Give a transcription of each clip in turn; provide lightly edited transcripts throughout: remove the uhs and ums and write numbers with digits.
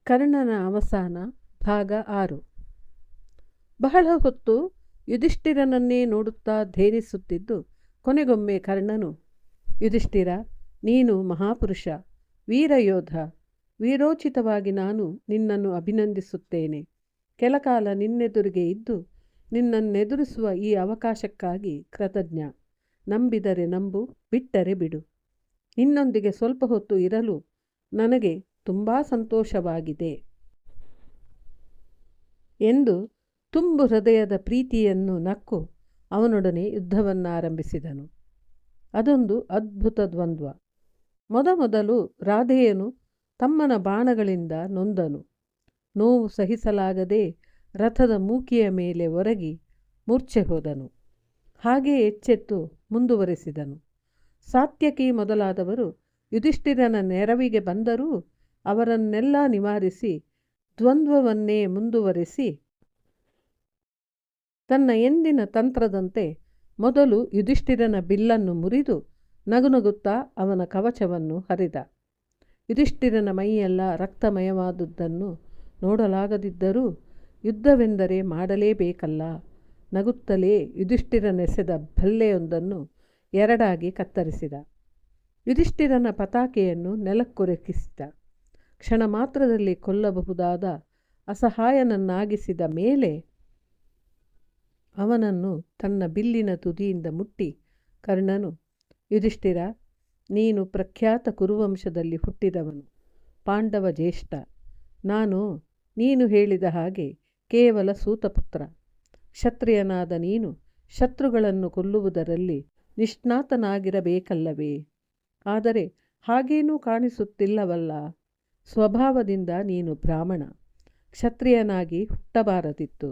ಕರ್ಣನ ಅವಸಾನ ಭಾಗ 6. ಬಹಳ ಹೊತ್ತು ಯುಧಿಷ್ಠಿರನನ್ನೇ ನೋಡುತ್ತಾ ಧೈರ್ಯಿಸುತ್ತಿದ್ದು ಕೊನೆಗೊಮ್ಮೆ ಕರ್ಣನು, ಯುಧಿಷ್ಠಿರ, ನೀನು ಮಹಾಪುರುಷ, ವೀರಯೋಧ, ವೀರೋಚಿತವಾಗಿ ನಾನು ನಿನ್ನನ್ನು ಅಭಿನಂದಿಸುತ್ತೇನೆ. ಕೆಲಕಾಲ ನಿನ್ನೆದುರಿಗೆ ಇದ್ದು ನಿನ್ನನ್ನೆದುರಿಸುವ ಈ ಅವಕಾಶಕ್ಕಾಗಿ ಕೃತಜ್ಞ. ನಂಬಿದರೆ ನಂಬು, ಬಿಟ್ಟರೆ ಬಿಡು. ನಿನ್ನೊಂದಿಗೆ ಸ್ವಲ್ಪ ಹೊತ್ತು ಇರಲು ನನಗೆ ತುಂಬ ಸಂತೋಷವಾಗಿದೆ ಎಂದು ತುಂಬು ಹೃದಯದ ಪ್ರೀತಿಯನ್ನು ನಕ್ಕು ಅವನೊಡನೆ ಯುದ್ಧವನ್ನಾರಂಭಿಸಿದನು. ಅದೊಂದು ಅದ್ಭುತ ದ್ವಂದ್ವ. ಮೊದಮೊದಲು ರಾಧೆಯನು ತಮ್ಮನ ಬಾಣಗಳಿಂದ ನೊಂದನು. ನೋವು ಸಹಿಸಲಾಗದೆ ರಥದ ಮೂಕಿಯ ಮೇಲೆ ಒರಗಿ ಮೂರ್ಛೆ ಹೋದನು. ಹಾಗೆಯೇ ಎಚ್ಚೆತ್ತು ಮುಂದುವರೆಸಿದನು. ಸಾತ್ಯಕಿ ಮೊದಲಾದವರು ಯುಧಿಷ್ಠಿರನ ನೆರವಿಗೆ ಬಂದರೂ ಅವರನ್ನೆಲ್ಲ ನಿವಾರಿಸಿ ದ್ವಂದ್ವವನ್ನೇ ಮುಂದುವರೆಸಿ ತನ್ನ ಎಂದಿನ ತಂತ್ರದಂತೆ ಮೊದಲು ಯುಧಿಷ್ಠಿರನ ಬಿಲ್ಲನ್ನು ಮುರಿದು ನಗುನಗುತ್ತಾ ಅವನ ಕವಚವನ್ನು ಹರಿದ. ಯುಧಿಷ್ಠಿರನ ಮೈಯೆಲ್ಲ ರಕ್ತಮಯವಾದುದನ್ನು ನೋಡಲಾಗದಿದ್ದರೂ ಯುದ್ಧವೆಂದರೆ ಮಾಡಲೇಬೇಕಲ್ಲ. ನಗುತ್ತಲೇ ಯುಧಿಷ್ಠಿರನೆಸೆದ ಭಲ್ಲೆಯೊಂದನ್ನು ಎರಡಾಗಿ ಕತ್ತರಿಸಿದ. ಯುಧಿಷ್ಠಿರನ ಪತಾಕೆಯನ್ನು ನೆಲಕ್ಕೊರಗಿಸಿದ. ಕ್ಷಣ ಮಾತ್ರದಲ್ಲಿ ಕೊಲ್ಲಬಹುದಾದ ಅಸಹಾಯನನ್ನಾಗಿಸಿದ ಮೇಲೆ ಅವನನ್ನು ತನ್ನ ಬಿಲ್ಲಿನ ತುದಿಯಿಂದ ಮುಟ್ಟಿ ಕರ್ಣನು, ಯುಧಿಷ್ಠಿರ, ನೀನು ಪ್ರಖ್ಯಾತ ಕುರುವಂಶದಲ್ಲಿ ಹುಟ್ಟಿದವನು, ಪಾಂಡವ ಜ್ಯೇಷ್ಠ. ನಾನು ನೀನು ಹೇಳಿದ ಹಾಗೆ ಕೇವಲ ಸೂತಪುತ್ರ. ಕ್ಷತ್ರಿಯನಾದ ನೀನು ಶತ್ರುಗಳನ್ನು ಕೊಲ್ಲುವುದರಲ್ಲಿ ನಿಷ್ಣಾತನಾಗಿರಬೇಕಲ್ಲವೇ? ಆದರೆ ಹಾಗೇನೂ ಕಾಣಿಸುತ್ತಿಲ್ಲವಲ್ಲ. ಸ್ವಭಾವದಿಂದ ನೀನು ಬ್ರಾಹ್ಮಣ. ಕ್ಷತ್ರಿಯನಾಗಿ ಹುಟ್ಟಬಾರದಿತ್ತು.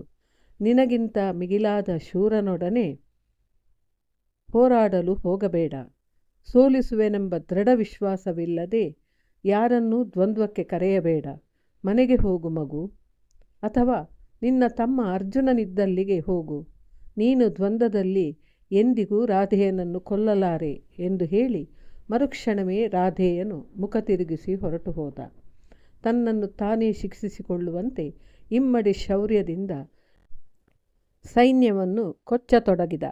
ನಿನಗಿಂತ ಮಿಗಿಲಾದ ಶೂರನೊಡನೆ ಹೋರಾಡಲು ಹೋಗಬೇಡ. ಸೋಲಿಸುವೆನೆಂಬ ದೃಢ ವಿಶ್ವಾಸವಿಲ್ಲದೆ ಯಾರನ್ನೂ ದ್ವಂದ್ವಕ್ಕೆ ಕರೆಯಬೇಡ. ಮನೆಗೆ ಹೋಗು ಮಗು. ಅಥವಾ ನಿನ್ನ ತಮ್ಮ ಅರ್ಜುನನಿದ್ದಲ್ಲಿಗೆ ಹೋಗು. ನೀನು ದ್ವಂದ್ವದಲ್ಲಿ ಎಂದಿಗೂ ರಾಧೆಯನನ್ನು ಕೊಲ್ಲಲಾರೆ ಎಂದು ಹೇಳಿ ಮರುಕ್ಷಣವೇ ರಾಧೆಯನು ಮುಖ ತಿರುಗಿಸಿ ಹೊರಟು ಹೋದ. ತನ್ನನ್ನು ತಾನೇ ಶಿಕ್ಷಿಸಿಕೊಳ್ಳುವಂತೆ ಇಮ್ಮಡಿ ಶೌರ್ಯದಿಂದ ಸೈನ್ಯವನ್ನು ಕೊಚ್ಚತೊಡಗಿದ.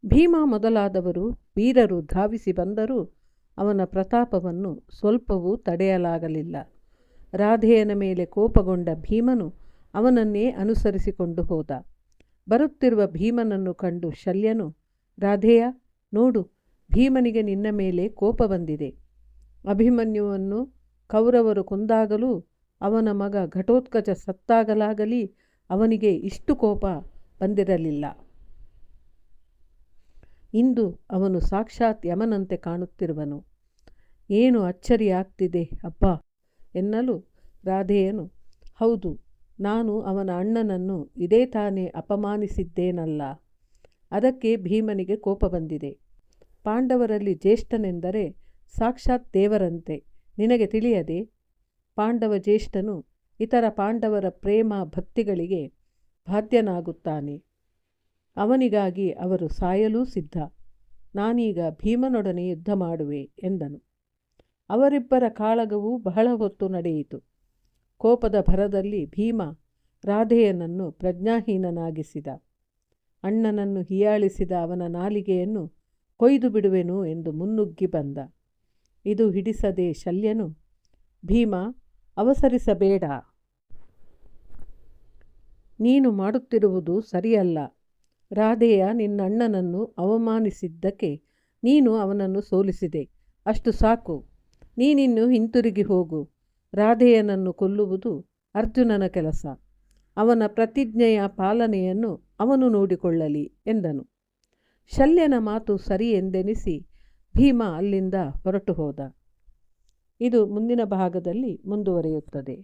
ಭೀಮ ಮೊದಲಾದವರು ವೀರರು ಧಾವಿಸಿ ಬಂದರೂ ಅವನ ಪ್ರತಾಪವನ್ನು ಸ್ವಲ್ಪವೂ ತಡೆಯಲಾಗಲಿಲ್ಲ. ರಾಧೆಯನ ಮೇಲೆ ಕೋಪಗೊಂಡ ಭೀಮನು ಅವನನ್ನೇ ಅನುಸರಿಸಿಕೊಂಡು ಹೋದ. ಬರುತ್ತಿರುವ ಭೀಮನನ್ನು ಕಂಡು ಶಲ್ಯನು, ರಾಧೆಯ, ನೋಡು, ಭೀಮನಿಗೆ ನಿನ್ನ ಮೇಲೆ ಕೋಪ ಬಂದಿದೆ. ಅಭಿಮನ್ಯುವನ್ನು ಕೌರವರು ಕೊಂದಾಗಲೂ ಅವನ ಮಗ ಘಟೋತ್ಕಚ ಸತ್ತಾಗಲಾಗಲಿ ಅವನಿಗೆ ಇಷ್ಟು ಕೋಪ ಬಂದಿರಲಿಲ್ಲ. ಇಂದು ಅವನು ಸಾಕ್ಷಾತ್ ಯಮನಂತೆ ಕಾಣುತ್ತಿರುವನು. ಏನು ಅಚ್ಚರಿಯಾಗ್ತಿದೆ ಅಬ್ಬಾ ಎನ್ನಲು ರಾಧೆಯನು, ಹೌದು, ನಾನು ಅವನ ಅಣ್ಣನನ್ನು ಇದೇ ತಾನೇ ಅಪಮಾನಿಸಿದ್ದೇನಲ್ಲ. ಅದಕ್ಕೆ ಭೀಮನಿಗೆ ಕೋಪ ಬಂದಿದೆ. ಪಾಂಡವರಲ್ಲಿ ಜ್ಯೇಷ್ಠನೆಂದರೆ ಸಾಕ್ಷಾತ್ ದೇವರಂತೆ. ನಿನಗೆ ತಿಳಿಯದೆ? ಪಾಂಡವ ಜ್ಯೇಷ್ಠನು ಇತರ ಪಾಂಡವರ ಪ್ರೇಮ ಭಕ್ತಿಗಳಿಗೆ ಬಾಧ್ಯನಾಗುತ್ತಾನೆ. ಅವನಿಗಾಗಿ ಅವರು ಸಾಯಲೂ ಸಿದ್ಧ. ನಾನೀಗ ಭೀಮನೊಡನೆ ಯುದ್ಧ ಮಾಡುವೆ ಎಂದನು. ಅವರಿಬ್ಬರ ಕಾಳಗವು ಬಹಳ ಹೊತ್ತು ನಡೆಯಿತು. ಕೋಪದ ಭರದಲ್ಲಿ ಭೀಮ ರಾಧೆಯನನ್ನು ಪ್ರಜ್ಞಾಹೀನನಾಗಿಸಿದ. ಅಣ್ಣನನ್ನು ಹೀಯಾಳಿಸಿದ ಅವನ ನಾಲಿಗೆಯನ್ನು ಕೊಯ್ದು ಬಿಡುವೆನು ಎಂದು ಮುನ್ನುಗ್ಗಿ ಬಂದ. ಇದು ಹಿಡಿಸದೆ ಶಲ್ಯನು, ಭೀಮ, ಅವಸರಿಸಬೇಡ. ನೀನು ಮಾಡುತ್ತಿರುವುದು ಸರಿಯಲ್ಲ. ರಾಧೆಯ ನಿನ್ನಣ್ಣನನ್ನು ಅವಮಾನಿಸಿದ್ದಕ್ಕೆ ನೀನು ಅವನನ್ನು ಸೋಲಿಸಿದೆ. ಅಷ್ಟು ಸಾಕು. ನೀನಿನ್ನು ಹಿಂತಿರುಗಿ ಹೋಗು. ರಾಧೆಯನನ್ನು ಕೊಲ್ಲುವುದು ಅರ್ಜುನನ ಕೆಲಸ. ಅವನ ಪ್ರತಿಜ್ಞೆಯ ಪಾಲನೆಯನ್ನು ಅವನು ನೋಡಿಕೊಳ್ಳಲಿ ಎಂದನು. ಶಲ್ಯನ ಮಾತು ಸರಿ ಎಂದೆನಿಸಿ ಭೀಮ ಅಲ್ಲಿಂದ ಹೊರಟು ಹೋದ. ಇದು ಮುಂದಿನ ಭಾಗದಲ್ಲಿ ಮುಂದುವರಿಯುತ್ತದೆ.